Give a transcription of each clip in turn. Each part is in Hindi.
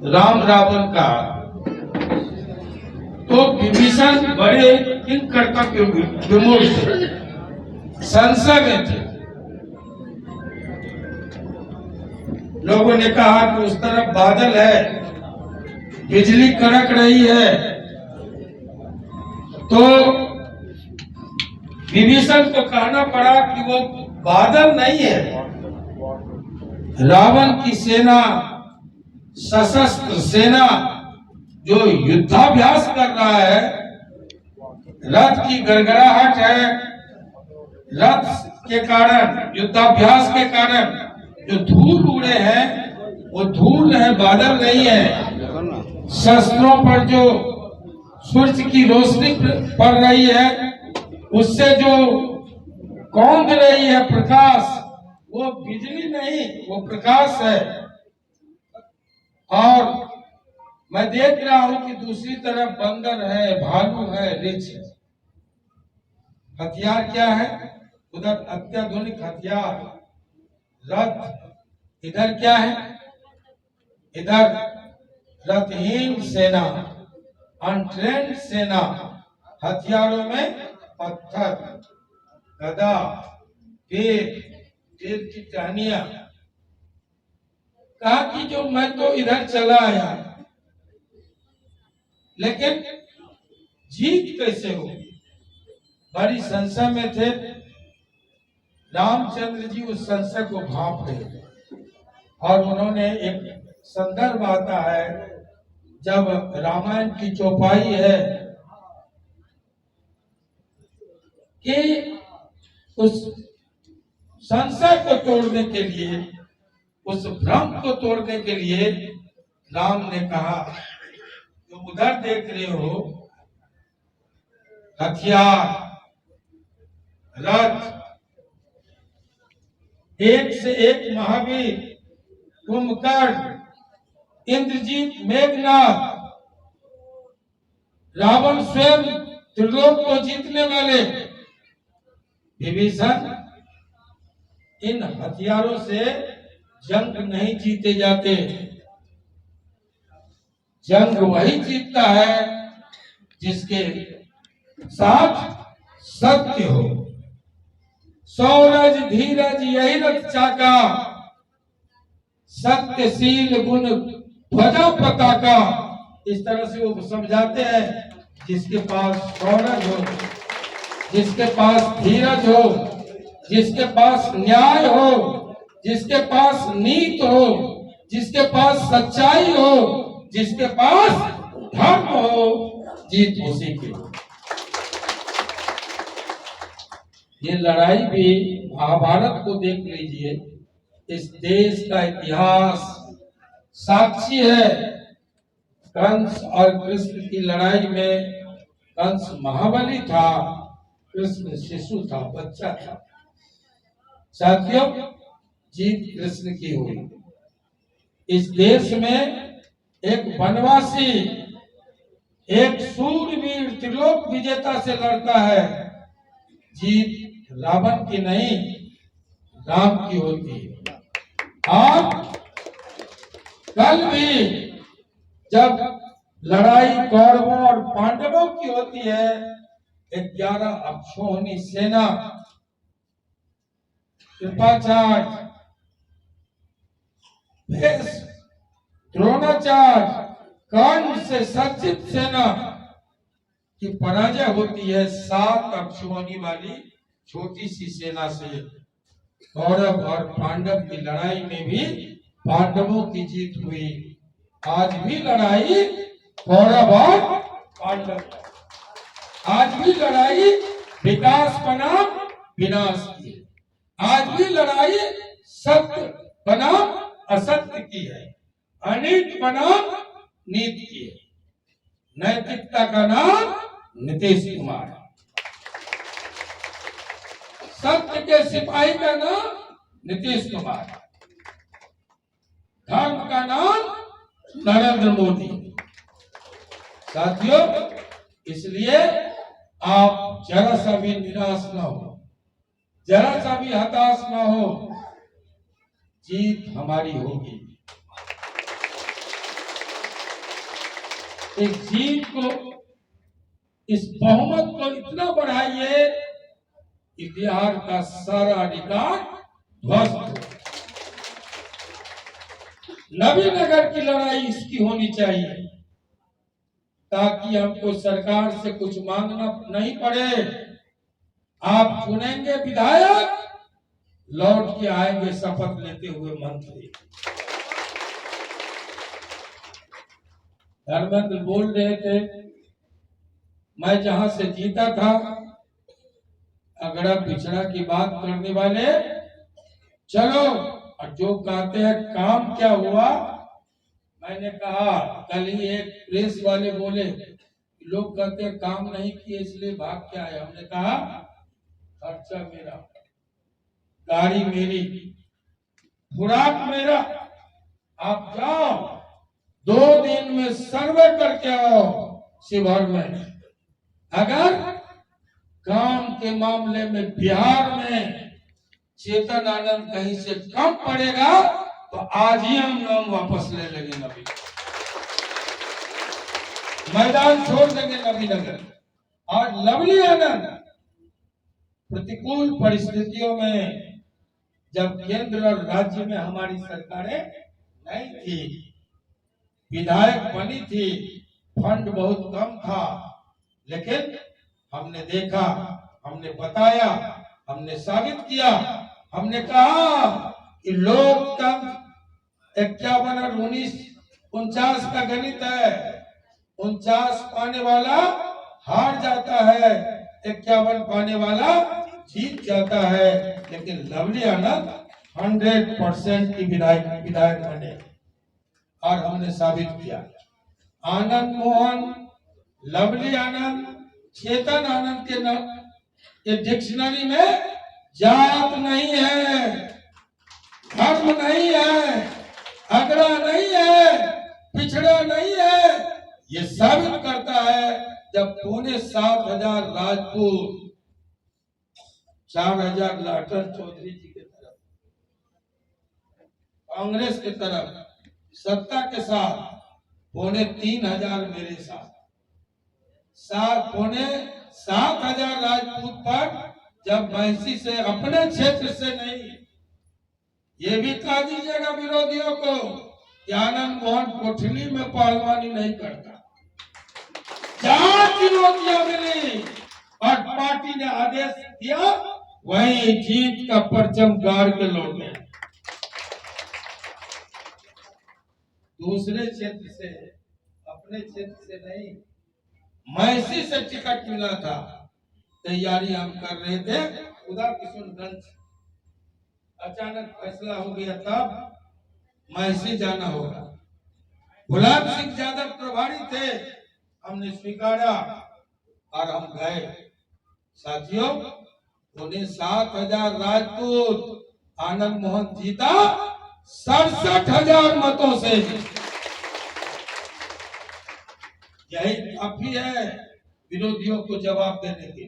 राम रावण का, तो विभीषण बड़े किन कर्तव्य विमूढ़ थे, संशय में थे। लोगों ने कहा कि उस तरफ बादल है, बिजली कड़क रही है, तो विभीषण को कहना पड़ा कि वो बादल नहीं है, रावण की सेना, सशस्त्र सेना जो युद्धाभ्यास कर रहा है, रथ की गड़गड़ाहट है, रथ के कारण, युद्धाभ्यास के कारण जो धूल उड़े हैं वो धूल है, बादल नहीं है। शस्त्रों पर जो सूर्य की रोशनी पड़ रही है, उससे जो कौंध रही है प्रकाश, वो बिजली नहीं, वो प्रकाश है। और मैं देख रहा हूं कि दूसरी तरफ बंदर है, भालू है, रीछ है। हथियार क्या है? उधर अत्याधुनिक हथियार, रथ। इधर क्या है? इधर रथहीन सेना, अनट्रेंड सेना, हथियारों में पत्थर, गदा, तीर की टहनियां। कहा कि जो मैं तो इधर चला आया, लेकिन जीत कैसे हो? बड़ी संशय में थे। रामचंद्र जी उस संशय को भांप गए और उन्होंने, एक संदर्भ आता है जब रामायण की चौपाई है कि उस संशय को तोड़ने के लिए, उस भ्रम को तोड़ने के लिए राम ने कहा, जो उधर देख रहे हो हथियार, रथ, एक से एक महावीर, कुंभकर्ण, इंद्रजीत, मेघनाथ, रावण स्वयं त्रिलोक को जीतने वाले विभीषण, इन हथियारों से जंग नहीं जीते जाते। जंग वही जीतता है जिसके साथ सत्य हो। सौरज धीरज यही रथ चाका, सत्यशील गुण ध्वजा पताका। इस तरह से वो समझाते हैं, जिसके पास सौरज हो, जिसके पास धीरज हो, जिसके पास न्याय हो, जिसके पास नीति हो, जिसके पास सच्चाई हो, जिसके पास धर्म हो, जीत उसी की। ये लड़ाई भी महाभारत को देख लीजिए, इस देश का इतिहास साक्षी है। कंस और कृष्ण की लड़ाई में कंस महाबली था, कृष्ण शिशु था, बच्चा था। साथियों, जीत कृष्ण की हुई। इस देश में एक वनवासी, एक सूरवीर त्रिलोक विजेता से लड़ता है, जीत रावण की नहीं, राम की होती है। और कल भी जब लड़ाई कौरवों और पांडवों की होती है, 11 अक्षौहिणी सेना, कृपाचार्य, द्रोणाचार्य, कर्ण से सज्जित सेना की पराजय होती है 7 अक्षौहिणी वाली छोटी सी सेना से। कौरव और पांडव की लड़ाई में भी पांडवों की जीत हुई। आज भी लड़ाई कौरव और पांडव, आज भी लड़ाई विकास बनाम विनाश की, आज भी लड़ाई सत्य बनाम असत्य की है, अनीति बनाम नीति की है। नैतिकता का नाम नीतीश कुमार, सत्य के सिपाही का नाम नीतीश कुमार, धर्म का नाम नरेंद्र मोदी। साथियों, इसलिए आप जरा सा भी निराश न हो, जरा सा भी हताश न हो, जीत हमारी होगी। इस जीत को, इस बहुमत को इतना बढ़ाइए कि बिहार का सारा रिकॉर्ड ध्वस्त हो। नवीनगर की लड़ाई इसकी होनी चाहिए ताकि हमको सरकार से कुछ मांगना नहीं पड़े। आप चुनेंगे विधायक, लौट के आएंगे शपथ लेते हुए मंत्री। धर्मेंद्र बोल रहे थे, मैं जहां से जीता था, अगड़ा पिछड़ा की बात करने वाले चलो, और जो कहते हैं काम क्या हुआ। मैंने कहा, कल ही एक प्रेस वाले बोले, लोग कहते हैं काम नहीं किए इसलिए भाग के आए। हमने कहा खर्चा मेरा, गाड़ी मेरी, खुराक मेरा, आप जाओ 2 दिन में सर्वे करके आओ शिवहर में। अगर काम के मामले में बिहार में चेतन आनंद कहीं से कम पड़ेगा तो आज ही हम नाम वापस ले लेंगे। नबी मैदान छोड़ देंगे नबीनगर। और लवली आनंद प्रतिकूल परिस्थितियों में, जब केंद्र और राज्य में हमारी सरकारें नहीं थी, विधायक बनी थी, फंड बहुत कम था, लेकिन हमने देखा, हमने बताया, हमने साबित किया। हमने कहा कि लोकतंत्र 51 और 19 49 का गणित है। 49 पाने वाला हार जाता है, 51 पाने वाला जीत जाता है। लेकिन लवली आनंद 100% की विधायक बने और हमने साबित किया। आनंद मोहन, लवली आनंद, चेतन आनंद के नाम ये डिक्शनरी में जात नहीं है, धर्म नहीं है, अगड़ा नहीं है, पिछड़ा नहीं है। ये साबित करता है जब 7,500 राजपूत 4,000 लाटन चौधरी जी के तरफ, कांग्रेस के तरफ सत्ता के साथ, 3,500 मेरे साथ, 7,500 राजपूत पर जब मैसी से अपने क्षेत्र से नहीं, ये भी कह दीजिएगा विरोधियों को कि आनंद मोहन कोठली में पहलवानी नहीं करता। जहां चुनौतियां मिली और पार्टी ने आदेश दिया, वहीं जीत का परचम गाड़ के लौटे। दूसरे क्षेत्र से, अपने क्षेत्र से नहीं, मैसी से टिकट मिला था, तैयारी हम कर रहे थे। उधर किशनगंज अचानक फैसला हो गया, तब मैसी जाना होगा। गुलाब सिंह यादव प्रभारी थे, हमने स्वीकारा और हम गए। साथियों, 7,000 राजपूत, आनंद मोहन जीता 67,000 मतों से। यही काफी है विरोधियों को जवाब देने के।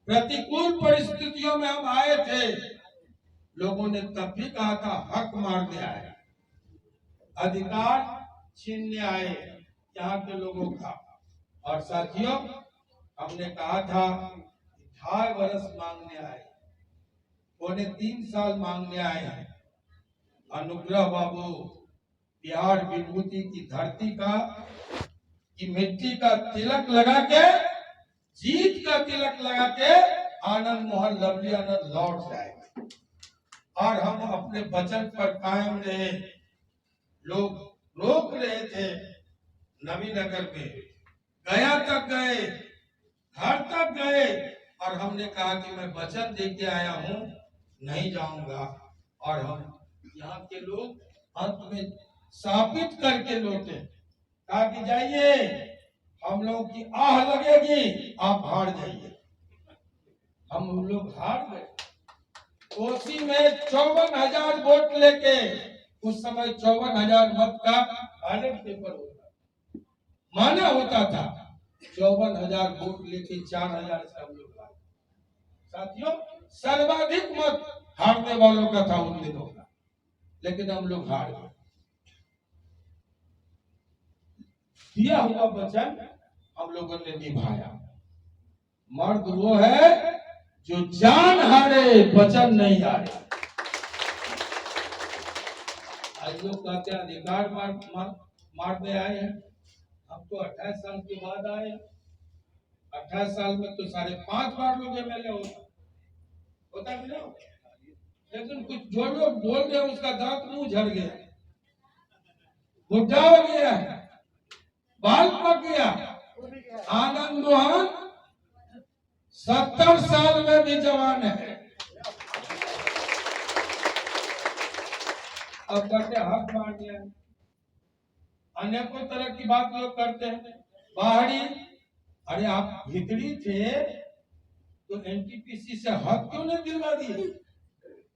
प्रतिकूल परिस्थितियों में हम आए थे, लोगों ने तब भी कहा था हक मारने आए, अधिकार छीनने आए यहाँ के लोगों का। और साथियों, हमने कहा था 2.5 वर्ष मांगने आए, 3 साल मांगने आए हैं। अनुग्रह बाबू बिहार विभूति की धरती का, की मिट्टी का तिलक लगा के, जीत का तिलक लगा के आनंद मोहन लवली आनंद लौट जाएगा। और हम अपने वचन पर कायम रहे। लोग रोक रहे थे, नवीनगर में गया तक गए, घर तक गए, और हमने कहा कि मैं वचन दे के आया हूं, नहीं जाऊंगा। और हम यहाँ के लोग अंत में साबित करके लौटे, कहा कि जाइए, हम लोग की आह लगेगी, आप हार जाइए। हम लोग हार गए। कोसी में 54,000 वोट लेके, उस समय 54,000 मत का बैलेट पेपर होता, माना होता था। 54,000 वोट लेके 4,000 से हम लोग हारे। साथियों, सर्वाधिक मत हारने वालों का था उन दिनों का, लेकिन हम लोग हार गए। दिया हुआ वचन हम लोगों ने निभाया। मर्द वो है जो जान हारे वचन नहीं हारे। आज लोग कहते हैं अधिकार मारने आए हैं, हम तो 28 साल के बाद आए। 28 साल में तो 5.5 बार लोग एमएलए होता भी ना, लेकिन कुछ जो लोग बोल रहे उसका दांत मुंह झड़ गया, बुढ़ा हो गया, बाल पक गया। आनंद मोहन 70 साल में भी जवान है। अब करके हक मार दिया। अनेकों तरह की बात लोग करते हैं। बाहरी, अरे आप भीतरी थे तो एनटीपीसी से हक क्यों नहीं दिलवा दिए?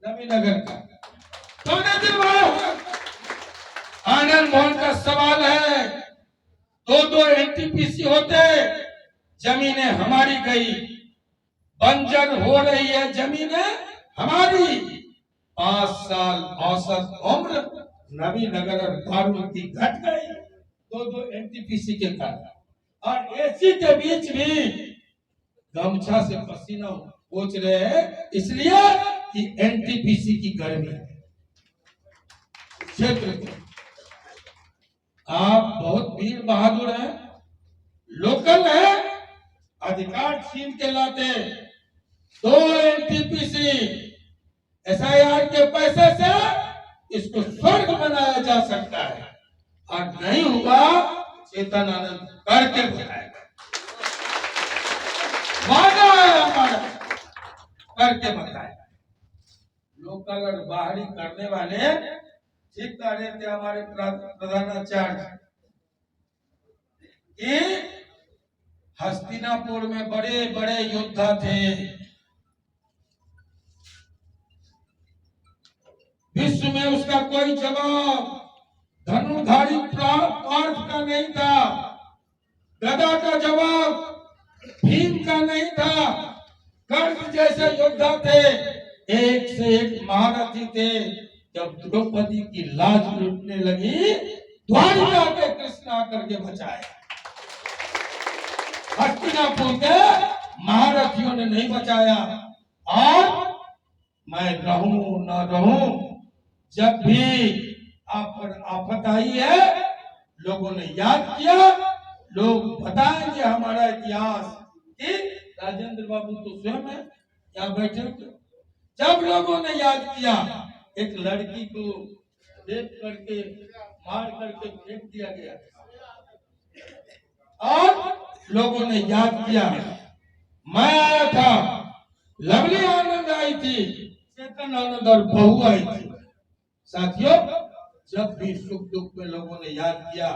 नवीनगर का क्यों नहीं दिलवाया? आनंद मोहन का सवाल है, दो एनटीपीसी होते, जमीनें हमारी गई, बंजर हो रही है जमीनें हमारी। 5 साल औसत उम्र नवीनगर और दारू की घट गई, दो एनटीपीसी के कारण। और एसी के बीच भी गमछा से पसीना पोंछ रहे हैं, इसलिए कि एनटीपीसी की गर्मी है। क्षेत्र के आप बहुत वीर बहादुर हैं, लोकल है, अधिकार छीन के लाते। 2 एनटीपीसी एसआईआर के पैसे से इसको स्वर्ग बनाया जा सकता है, और नहीं हुआ चेतन आनंद करके बताएगा। वादा है हमारा, करके बताएगा। लोकल और बाहरी करने वाले ठीक कह रहे थे हमारे प्रधानाचार्य कि हस्तिनापुर में बड़े बड़े योद्धा थे, विश्व में उसका कोई जवाब धनुर्धारी पार्थ का नहीं था, गदा का जवाब भीम का नहीं था। कर्ण जैसे योद्धा थे, एक से एक महारथी थे। जब द्रौपदी की लाज लूटने लगी, द्वारिका के कृष्ण आकर के बचाए। हस्तिनापुर के महारथियों ने नहीं बचाया। और मैं रहूं न रहूं, जब भी आप पर आफत आई है, लोगों ने याद किया, लोग बताएंगे हमारा इतिहास कि राजेंद्र बाबू तो स्वयं है, यहाँ बैठे थे। जब लोगों ने याद किया, एक लड़की को रेप करके मार करके फेंक दिया गया, और लोगों ने याद किया, मैं आया था, लवली आनंद आई थी, चेतन आनंद और बहू आई थी। साथियों, जब भी सुख दुख में लोगों ने याद किया,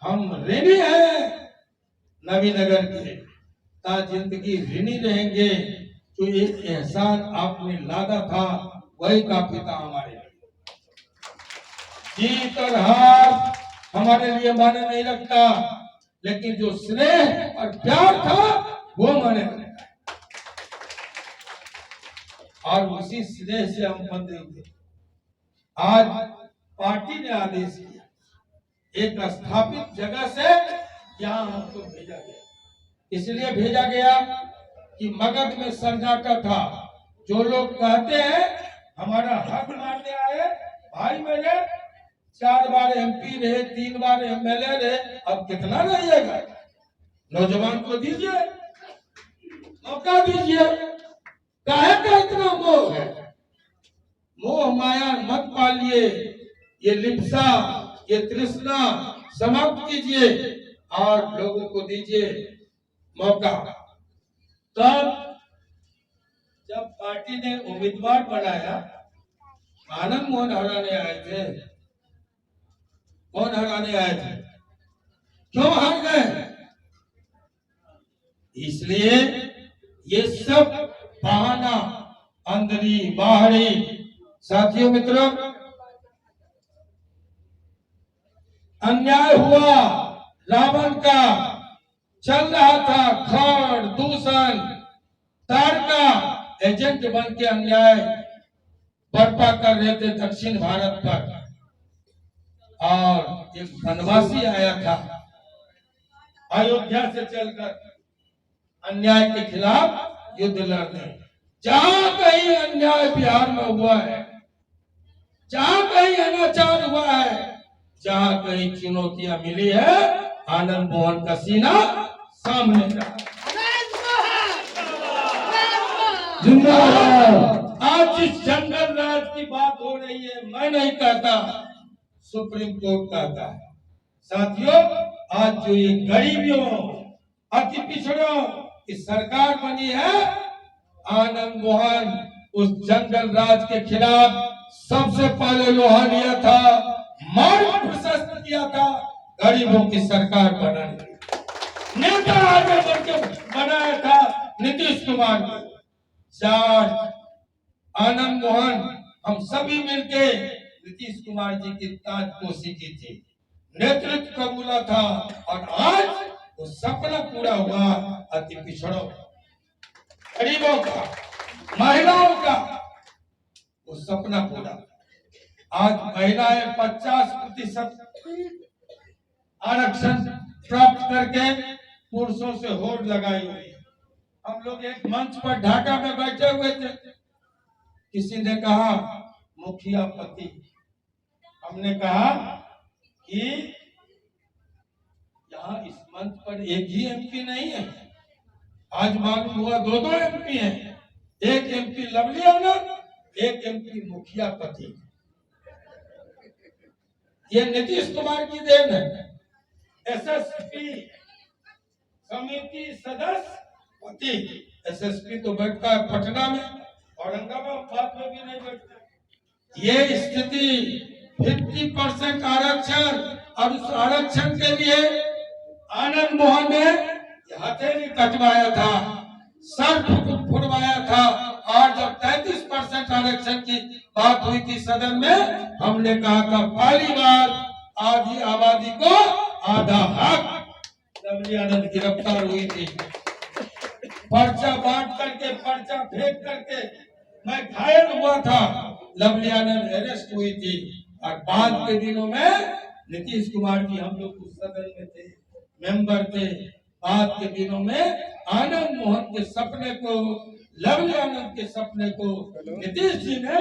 हम ऋणी हैं नवीनगर के, ता जिंदगी ऋणी रहेंगे। जो एक एहसान आपने लादा था, वही काफी था हमारे लिए। जीत और हार हमारे लिए माने नहीं रखता, लेकिन जो स्नेह और प्यार था वो माने रखता है। और उसी स्नेह से हम बंधे हुए। आज पार्टी ने आदेश किया, एक स्थापित जगह से यहाँ हमको भेजा गया। इसलिए भेजा गया कि मगध में सन्नाटा था। जो लोग कहते हैं हमारा हक मारने आए, भाई मेरे 4 बार एमपी रहे, 3 बार एमएलए रहे, अब कितना रहिएगा? नौजवान को दीजिए, मौका दीजिए। काहे का इतना मोह है? मोह माया मत पालिए, ये लिप्सा, ये तृष्णा समाप्त कीजिए और लोगों को दीजिए मौका। तब जब पार्टी ने उम्मीदवार बनाया, आनंद मोहन हराने आए थे। कौन हराने आए थे? क्यों हार गए? इसलिए ये सब बहाना, अंदरी बाहरी। साथियों मित्रों, अन्याय हुआ, रावण का चल रहा था खड़ दूषण, तारका एजेंट बन के अन्याय बर्पा कर रहे थे दक्षिण भारत पर। और एक वनवासी आया था, अयोध्या से चलकर अन्याय के खिलाफ युद्ध लड़ने। जहां कहीं अन्याय बिहार में हुआ है, जहां कहीं अनाचार हुआ है, जहां कहीं चुनौतियां मिली है, आनंद मोहन का सीना सामने रहा। आज जिस जंगल राज की बात हो रही है, मैं नहीं कहता, सुप्रीम कोर्ट कहता है। साथियों, आज जो ये गरीबियों, अति पिछड़ों की सरकार बनी है, आनंद मोहन उस जंगल राज के खिलाफ सबसे पहले लोहा लिया था, मार्ग प्रशस्त किया था गरीबों की सरकार बनाने। नेता आगे बढ़ के बनाया था नीतीश कुमार को। जॉर्ज, आनंद मोहन, हम सभी मिलके नीतीश कुमार जी की ताजपोशी की थी, नेतृत्व कबूला था, और आज वो सपना पूरा हुआ अति पिछड़ों, गरीबों का, महिलाओं का वो सपना पूरा। आज महिलाएं 50% आरक्षण प्राप्त करके पुरुषों से होड़ लगाई हुई है। हम लोग एक मंच पर ढाका में बैठे हुए थे, किसी ने कहा मुखिया पति, हमने कहा कि यहाँ इस मंच पर एक ही एमपी नहीं है, आज मालूम हुआ 2 एमपी हैं, एक एमपी लवली आनंद, एक एमपी मुखिया पति। ये नीतीश कुमार की देन है। एसएसपी समिति सदस्य पति, एसएसपी तो बैठता है पटना में, औरंगाबाद में भी नहीं बैठता। ये स्थिति 50% आरक्षण, और उस आरक्षण के लिए आनंद मोहन ने हथेली कटवाया था, सर फुड़वाया था, और जब 33% आरक्षण की बात हुई थी सदन में, हमने कहा था पहली बार आधी आबादी को आधा हक। लवली आनंद गिरफ्तार हुई थी, पर्चा बांट करके, पर्चा फेंक करके मैं घायल हुआ था, लवली आनंद अरेस्ट हुई थी, और बाद के दिनों में नीतीश कुमार जी, हम लोग उस सदन में थे, मेंबर थे, बाद के दिनों में आनंद मोहन के सपने को, लवली आनंद के सपने को नीतीश जी ने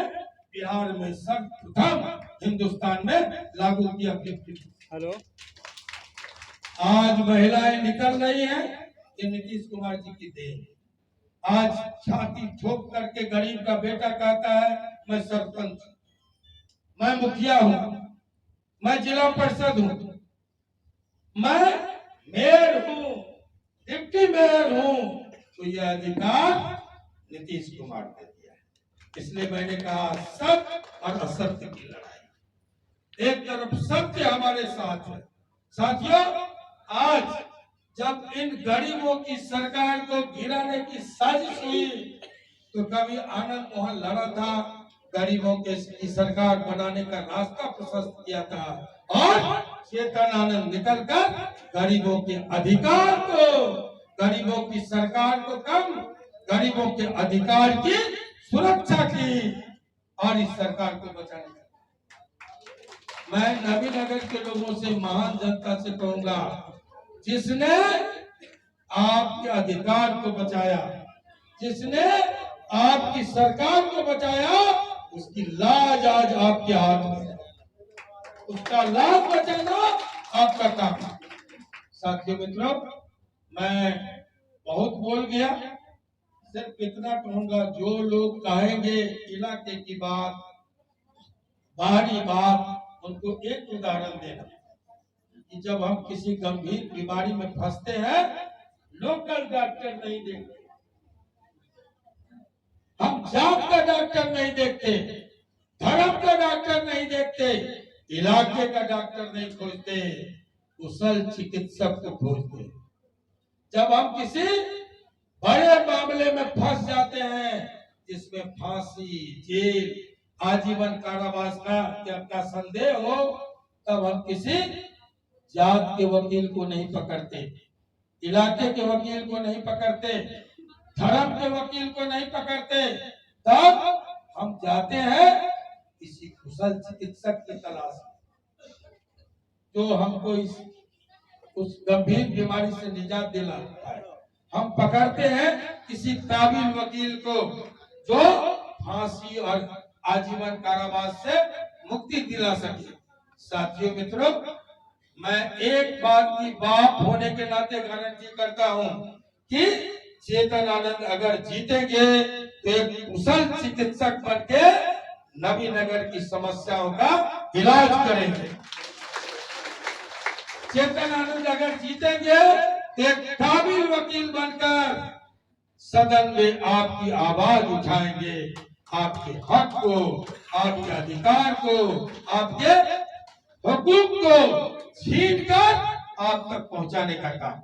बिहार में सर्वप्रथम हिंदुस्तान में लागू किया। हेलो, आज महिलाएं निकल रही हैं, ये नीतीश कुमार जी की देन। आज छाती ठोक करके गरीब का बेटा कहता है मैं सरपंच, मैं मुखिया हूं, मैं जिला परिषद हूं, मैं मेयर हूं, डिप्टी मेयर हूं, तो यह अधिकार नीतीश कुमार ने दिया है। इसलिए मैंने कहा सत्य और असत्य की लड़ाई, एक तरफ सत्य हमारे साथ है। साथियों, आज जब इन गरीबों की सरकार को गिराने की साजिश हुई, तो कभी आनंद मोहन लड़ा था, गरीबों की सरकार बनाने का रास्ता प्रशस्त किया था, और चेतन आनंद निकलकर गरीबों के अधिकार को, गरीबों की सरकार को कम, गरीबों के अधिकार की सुरक्षा की, और इस सरकार को बचाने का। मैं नबीनगर के लोगों से, महान जनता से कहूंगा, जिसने आपके अधिकार को बचाया, जिसने आपकी सरकार को बचाया, उसकी लाज आज आपके हाथ में है, उसका लाभ बचाना आपका काम है। साथियों मित्रों, मैं बहुत बोल गया, सिर्फ इतना कहूंगा, जो लोग कहेंगे इलाके की बात, बाहरी बात, उनको एक उदाहरण देना कि जब हम किसी गंभीर बीमारी में फंसते हैं, लोकल डॉक्टर नहीं देखते, हम जात का डॉक्टर नहीं देखते, धर्म का डॉक्टर नहीं देखते, इलाके का डॉक्टर नहीं खोजते, कुशल चिकित्सक को खोजते। जब हम किसी बड़े मामले में फंस जाते हैं, जिसमें फांसी, जेल, आजीवन कारावास का संदेह हो, तब हम किसी जात के वकील को नहीं पकड़ते, इलाके के वकील को नहीं पकड़ते, धर्म के वकील को नहीं पकड़ते, तब हम जाते हैं किसी कुशल चिकित्सक की तलाश में, जो हमको इस उस गंभीर बीमारी से निजात दिलाता है। हम पकड़ते हैं किसी काबिल वकील को जो फांसी और आजीवन कारावास से मुक्ति दिला सके। साथियों मित्रों, मैं एक बात की बाप होने के नाते गारंटी करता हूं कि चेतन आनंद अगर जीतेंगे तो एक कुशल चिकित्सक बनके नबीनगर की समस्याओं का इलाज करेंगे। चेतन आनंद अगर जीतेंगे तो एक काबिल वकील बनकर सदन में आपकी आवाज उठाएंगे, आपके हक को, आपके अधिकार को, आपके हुकूक को छीन कर आप तक पहुंचाने का काम।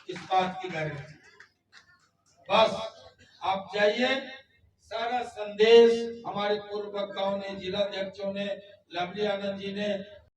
इस बात की गारंटी। बस आप जाइए, सारा संदेश हमारे पूर्व वक्ताओं ने, जिला अध्यक्षों ने, लवली आनंद जी ने